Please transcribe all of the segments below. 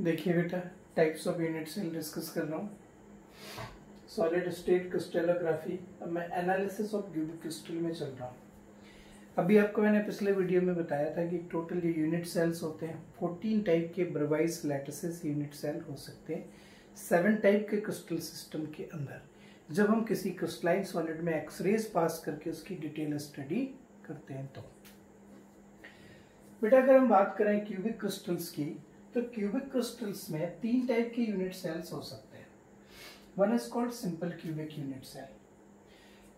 देखिए बेटा, types of unit cell discuss कर रहा हूँ। Solid state crystallography. अब मैं एनालिसिस ऑफ क्यूबिक क्रिस्टल में चल रहा हूँ। अभी आपको मैंने पिछले वीडियो में बताया था कि टोटल जो यूनिट सेल्स होते हैं 14 टाइप के ब्रवाइस लैटिसेस यूनिट सेल हो सकते हैं 7 टाइप के क्रिस्टल सिस्टम के अंदर। जब हम किसी क्रिस्टलाइन सॉलिड में एक्सरेज पास करके उसकी डिटेल स्टडी करते हैं तो बेटा, अगर हम बात करें क्यूबिक क्रिस्टल्स की, तो क्यूबिक क्रिस्टल्स में 3 टाइप के यूनिट सेल्स हो सकते हैं। One is called simple cubic unit cell.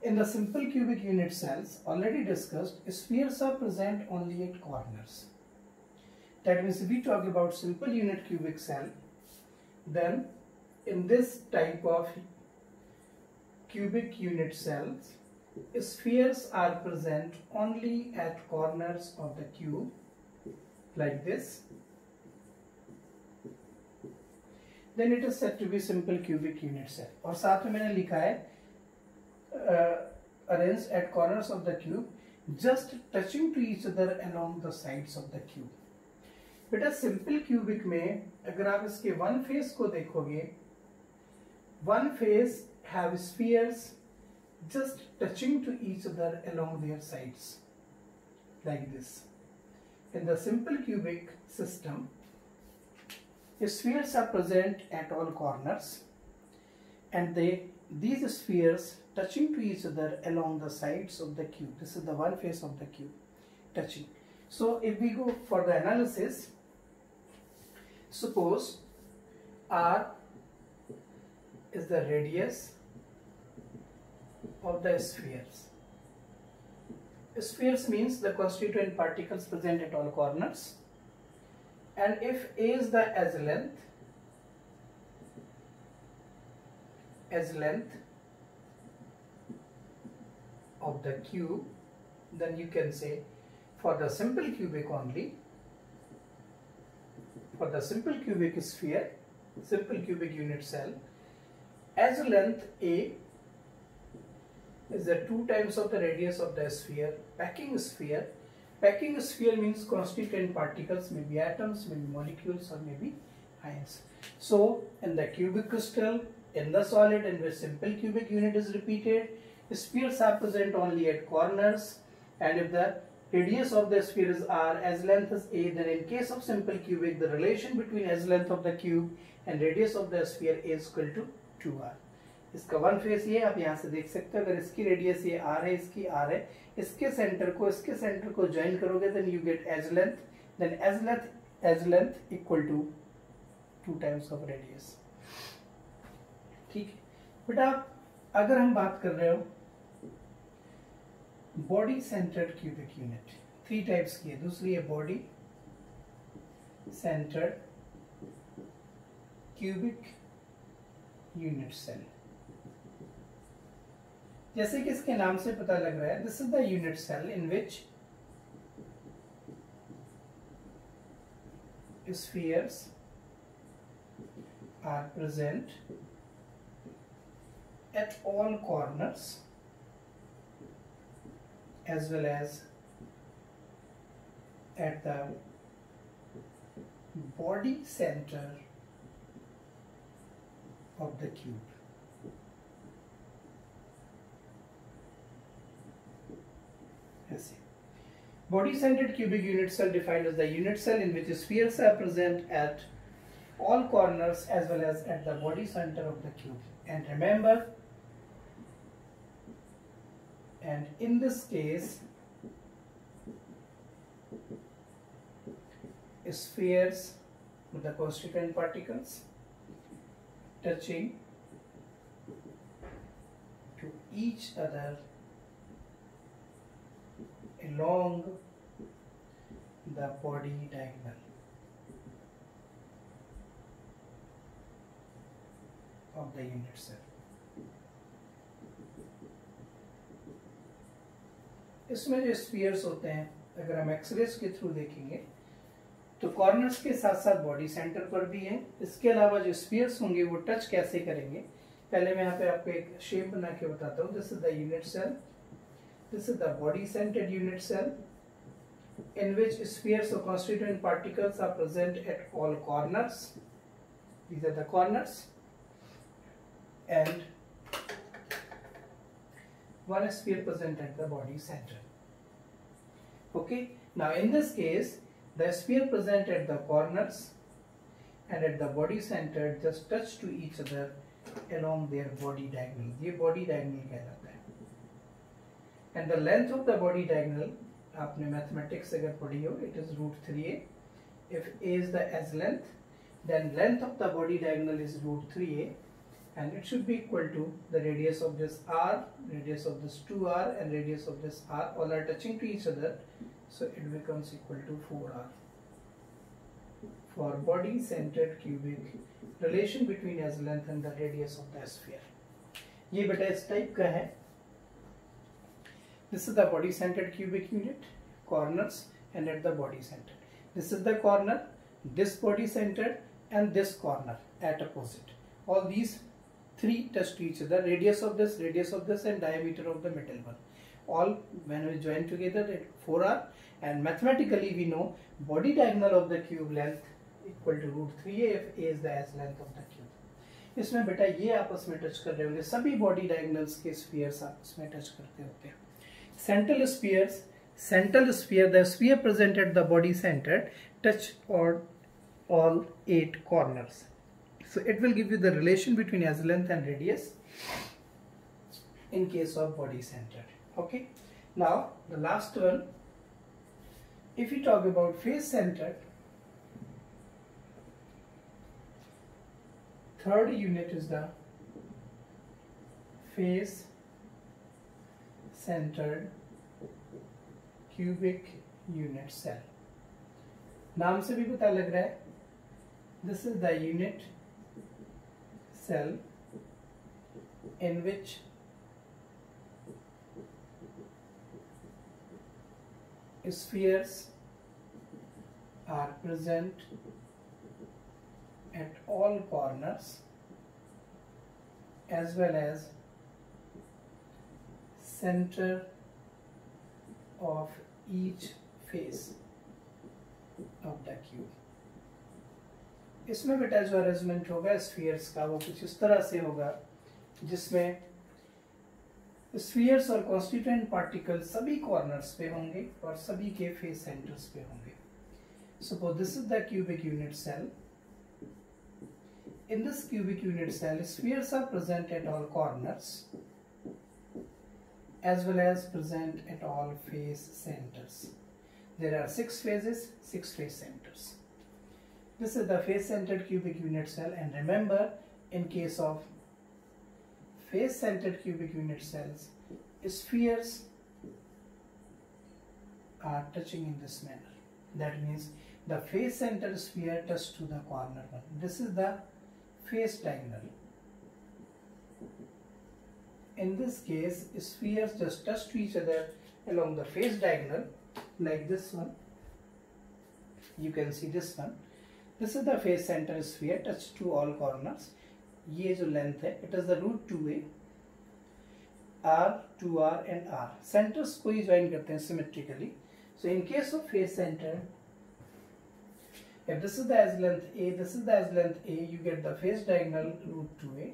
In the simple cubic unit cells, already discussed, spheres are present only at corners. That means if we talk about simple unit cubic cell, then in this type of cubic unit cells, spheres are present only at corners of the cube, like this. Then it is said to be simple cubic unit cell. और साथ में मैंने लिखा है arranged at corners of the cube just touching to each other along the sides of the cube. बेटा simple cubic में अगर आप इसके वन फेस को देखोगे, one face have spheres just touching to each other along their sides like this. In the simple cubic system, spheres are present at all corners and these spheres touching to each other along the sides of the cube. This is the one face of the cube touching. So if we go for the analysis, suppose R is the radius of the spheres. Spheres means the constituent particles present at all corners, and if A is the edge length of the cube, then you can say for the simple cubic only, for the simple cubic sphere, simple cubic unit cell, edge length A is the 2 times of the radius of the sphere. Packing sphere. Packing sphere means constituent particles, maybe atoms, maybe molecules, or maybe ions. So in the cubic crystal, in the solid in which simple cubic unit is repeated, spheres are present only at corners, and if the radius of the sphere is r, edge length is a, then in case of simple cubic, the relation between edge length of the cube and radius of the sphere is equal to 2r. इसका one face ये आप यहाँ से देख सकते हो। अगर इसकी रेडियस ये r है, इसकी r है, इसके सेंटर को ज्वाइन करोगे, then you get edge length, then edge length equal to 2 times of radius. ठीक है बेटा, अगर हम बात कर रहे हो body centred cubic unit, 3 types की है। दूसरी है body centred cubic unit cell. जैसे कि इसके नाम से पता लग रहा है, this is the unit cell in which spheres are present at all corners as well as at the body center of the cube. ऐसे body centered cubic unit cell defined as the unit cell in which spheres are present at all corners as well as at the body center of the cube. And remember, and in this case, spheres with the constituent particles touching to each other along the body diagonal of the unit cell. इसमें जो spheres होते हैं, अगर हम X-rays के through देखेंगे तो corners के साथ साथ बॉडी सेंटर पर भी है। इसके अलावा जो स्फीयर्स होंगे वो टच कैसे करेंगे, पहले मैं यहाँ पे आपको एक शेप बना के बताता हूँ। This is the unit cell, this is the body centred unit cell in which spheres or constituent particles are present at all corners These are the corners, and one sphere present at the body center. Okay, now in this case, the sphere present at the corners and at the body center just touch to each other along their body diagonal. ये body diagonal कहलाता है. And the length of the body diagonal, आपने mathematics अगर पढ़ी हो, it is √3a. If a is the edge length, then length of the body diagonal is √3a, and it should be equal to the radius of this r, radius of this 2r, and radius of this r. All are touching to each other, so it becomes equal to 4r. For body centered cubic, relation between edge length and the radius of the sphere. ये बेटा इस type का है. This is the body centered cubic unit, corners, and at the body center. This is the corner, this body centered, and this corner at opposite. All these three touch to each other. Radius of this, and diameter of the middle one. All when we join together it 4r, and mathematically we know body diagonal of the cube length equal to √3a if a is the edge length of the cube. इसमें बेटा ये आपस में touch कर रहे होंगे, सभी body diagonals के स्फीयर्स आपस में टच करते होते हैं. Central sphere, the sphere present at the body center touch all 8 corners. So it will give you the relation between edge length and radius in case of body centered. Okay. Now the last one, if we talk about face centered, third unit is the face centered cubic unit cell. नाम से भी पता लग रहा है, this is the unit cell in which spheres are present at all corners as well as center of each face of the cube. इसमें बेटा जो अरेंजमेंट होगा स्फीयर्स का वो कुछ इस तरह से होगा जिसमें स्फीयर्स और कॉन्स्टिट्यूएंट पार्टिकल सभी कॉर्नर्स पे होंगे और सभी के फेस सेंटर्स पे होंगे. Suppose this is the cubic unit cell. In this cubic unit cell, spheres are present at all corners as well as present at all face centers. There are 6 faces, 6 face centers. This is the face centered cubic unit cell, and remember, in case of face centered cubic unit cells, spheres are touching in this manner. That means the face center sphere touches to the corner one. This is the face diagonal. In this case, spheres just touch to each other along the face diagonal, like this one. You can see this one. This is the face center sphere touch to all corners. ये जो length है, it is the √2a, r, 2r and r. Centers को ही join करते हैं symmetrically. So in case of face center, if this is the edge length a, this is the edge length a, you get the face diagonal √2a,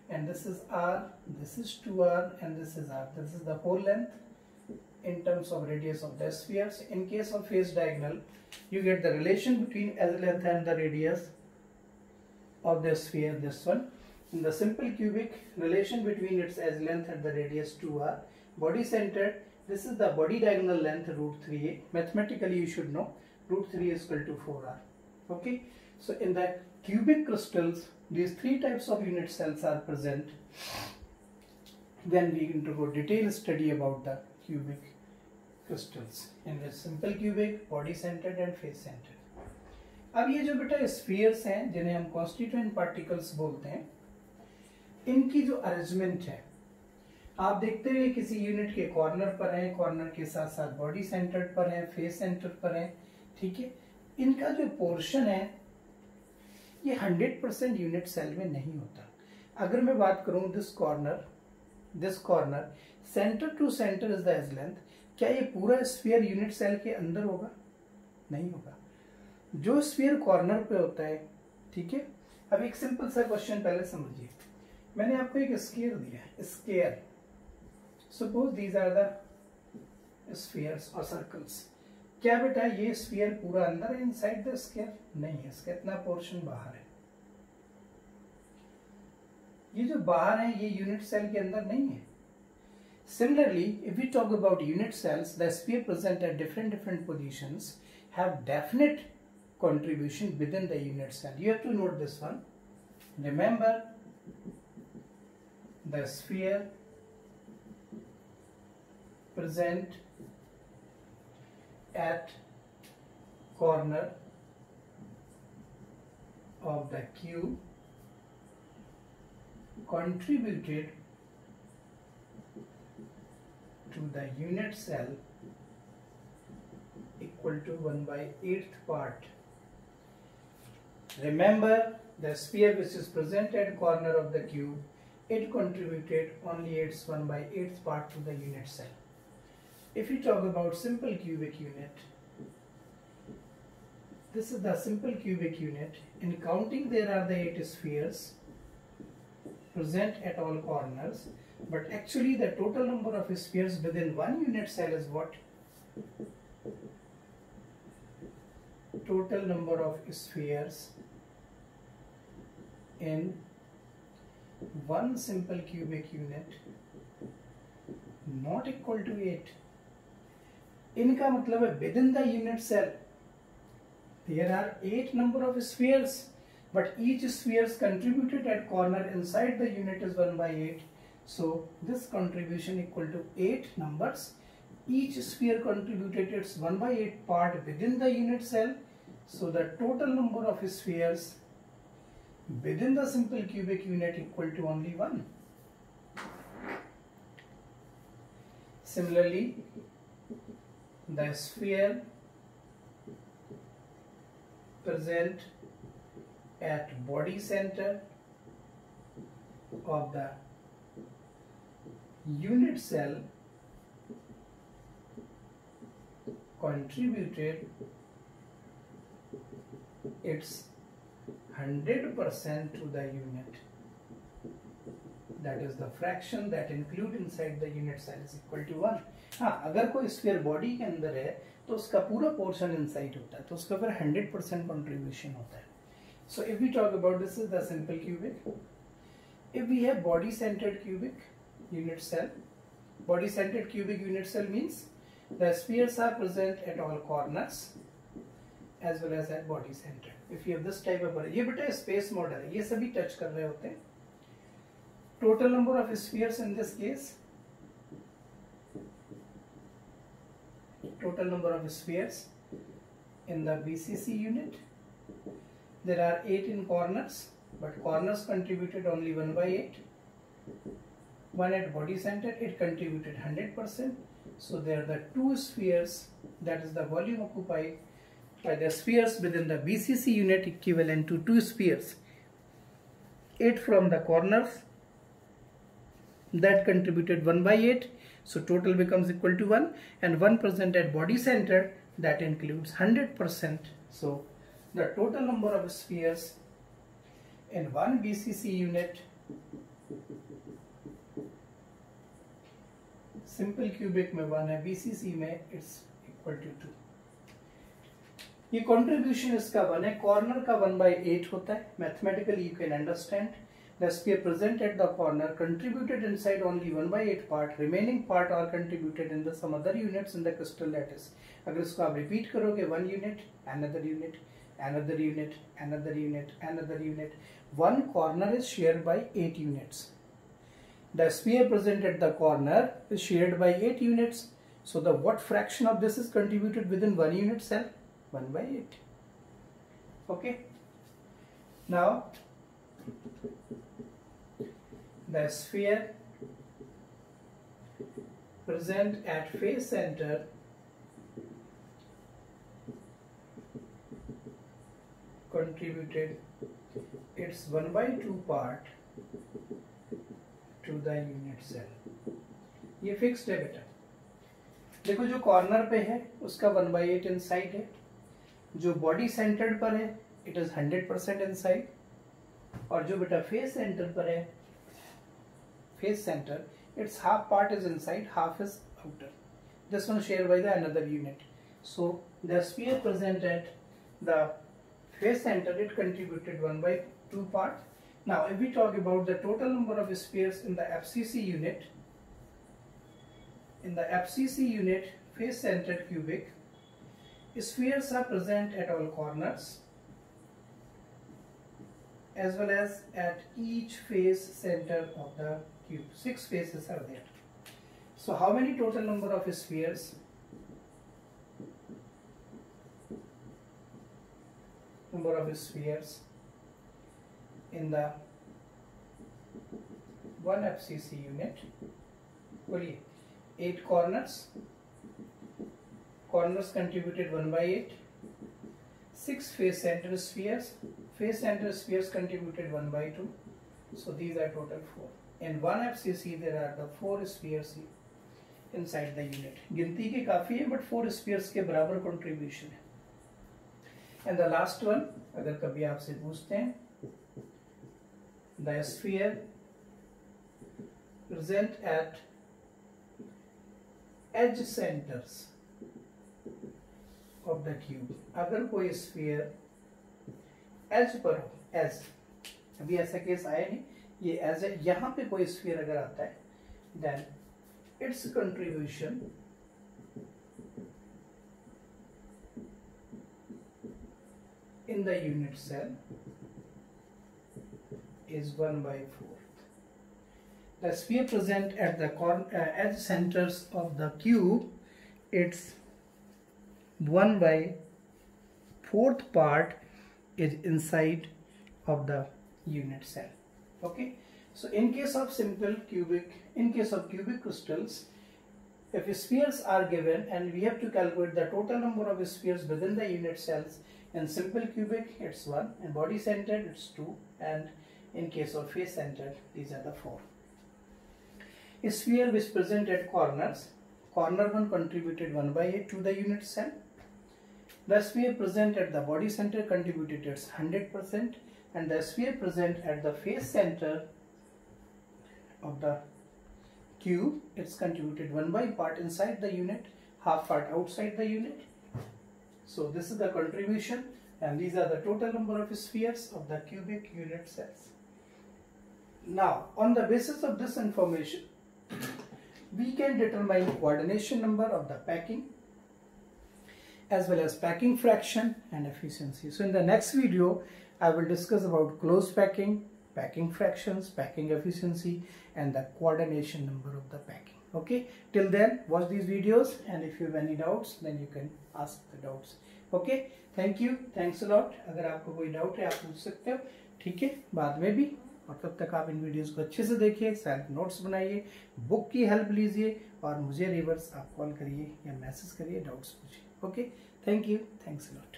and this is r, this is 2r, and this is r. This is the whole length in terms of radius of the spheres. In case of face diagonal, you get the relation between edge length and the radius of the sphere, this one. In the simple cubic, relation between its edge length and the radius 2r. Body centered, this is the body diagonal length √3a. Mathematically you should know √3 is equal to 4r. Okay, so in the cubic crystals, these 3 types of unit cells are present. Then we undergo detailed study about the cubic crystals in the simple cubic, body centered and face centered. अब ये जो बेटा spheres हैं जिन्हें हम constituent particles बोलते हैं, इनकी जो अरेंजमेंट है आप देखते हुए किसी यूनिट के कॉर्नर पर हैं, कॉर्नर के साथ साथ बॉडी सेंटर्ड पर हैं, फेस सेंटर पर हैं. ठीक है, इनका जो पोर्शन है ये 100% यूनिट सेल में नहीं होता. अगर मैं बात करूं this corner centre to centre is the edge length, क्या ये पूरा स्फीयर यूनिट सेल के अंदर होगा? नहीं होगा. जो स्फीयर कॉर्नर पे होता है, ठीक है, अब एक सिंपल सा क्वेश्चन पहले समझिए। मैंने आपको एक स्केयर दिया है, square. Suppose these are the spheres और सर्कल्स। क्या बेटा ये स्फीयर पूरा अंदर है इनसाइड द स्केयर? नहीं है, इसका इतना पोर्शन बाहर है। ये जो बाहर है ये यूनिट सेल के अंदर नहीं है। Similarly, if we talk about unit cells, the sphere present at different positions have definite contribution within the unit cell. You have to note this one. Remember, the sphere present at corner of the cube contributed to the unit cell equal to 1/8th part. Remember, the sphere which is present at corner of the cube, it contributed only its 1/8th part to the unit cell. If we talk about simple cubic unit, this is the simple cubic unit. In counting, there are the 8 spheres present at all corners. But actually the total number of spheres within one unit cell is what? Total number of spheres in one simple cubic unit not equal to 8. इनका मतलब है within the unit cell there are 8 number of spheres, but each spheres contributed at corner inside the unit is 1/8. So this contribution equal to 8 numbers. Each sphere contributed its 1/8 part within the unit cell. So the total number of spheres within the simple cubic unit equal to only 1. Similarly, the sphere present at body center of the unit cell contributed its 100% to the unit. That is the fraction that include inside the unit cell is equal to 1. हाँ, अगर कोई sphere body के अंदर है तो उसका पूरा portion inside होता है, तो उसका फिर 100% कंट्रीब्यूशन होता है. So if we talk about, this is the simple cubic. If we have body centered cubic unit cell, body centered cubic unit cell means the spheres are present at all corners as well as at body center. If you have this type of, ये बेटा space model है, ये सभी touch कर रहे होते हैं. Total number of spheres in this case, total number of spheres in the BCC unit, there are 8 in corners, but corners contributed only 1/8. One at body center, it contributed 100%. So there are the 2 spheres, that is the volume occupied by the spheres within the BCC unit equivalent to 2 spheres. 8 from the corners, that contributed 1/8. So total becomes equal to 1, and 1 present at body center, that includes 100%. So the total number of spheres in one BCC unit, simple cubic में 1 है, BCC में it's equal to 2. ये contribution इसका 1 है, corner का 1/8 होता है. Mathematically you can understand the sphere present at the corner contributed inside only 1/8 part, remaining part are contributed in the some other units in the crystal lattice. अगर इसको आप repeat करोगे, 1 unit, another unit, another unit, another unit, another unit. One corner is shared by 8 units. The sphere present at the corner is shared by 8 units. So the what fraction of this is contributed within 1 unit cell? 1/8. Okay. Now the sphere present at face center contributed its 1/2 part to the unit cell. ये fixed है बेटा. देखो जो corner पे है उसका 1/8 inside है, जो बॉडी सेंटर्ड पर है इट इज 100% इनसाइड. और जो बेटा फेस सेंटर पर है, face centre, its half part is inside, half is outer. This one shared by the another unit. So the sphere present at the face center, it contributed 1/2 part. Now if we talk about the total number of spheres in the FCC unit, in the FCC unit, face centered cubic, spheres are present at all corners as well as at each face center of the cube. 6 faces are there. So how many total number of spheres? Number of spheres in the one FCC unit. बोलिए 8 corners. Corners contributed 1/8. 6 face center spheres. Face center spheres contributed 1/2. So these are total 4. In one FCC there are the 4 spheres inside the unit. गिनती के काफी है but 4 spheres के बराबर contribution है. And the last one, अगर कभी आपसे पूछते हैं, the sphere present at edge centers of the cube. अगर कोई sphere edge पर हो, edge, अभी ऐसा केस आया नहीं, ये एज ए, यहाँ पे कोई स्फीयर अगर आता है, then its contribution in the unit cell is 1/4. The sphere present at the edge centers of the cube, its 1/4 part is inside of the unit cell. Okay, so in case of cubic crystals, if spheres are given and we have to calculate the total number of spheres within the unit cells, in simple cubic it's 1, in body centered it's 2, and in case of face centered these are the 4. A sphere which present at corners, corner 1 contributed 1/8 to the unit cell. The sphere present at the body center contributed its 100%, and the sphere present at the face center of the cube, it's contributed 1/2 part inside the unit, half part outside the unit. So this is the contribution, and these are the total number of spheres of the cubic unit cells. Now on the basis of this information, we can determine coordination number of the packing as well as packing fraction and efficiency. So in the next video I will discuss about closed packing, packing fractions, packing efficiency, and the coordination number of the packing. Okay, till then watch these videos, and if you have any doubts then you can ask the doubts. Okay, thank you, thanks a lot. अगर आपको कोई doubt है आप पूछ सकते हो, ठीक है, बाद में भी. और तब तक आप इन वीडियोस को अच्छे से देखिए, सेल्फ नोट्स बनाइए, बुक की हेल्प लीजिए, और मुझे रिवर्स आप कॉल करिए या मैसेज करिए, डाउट्स पूछिए. Okay, thank you, thanks a lot.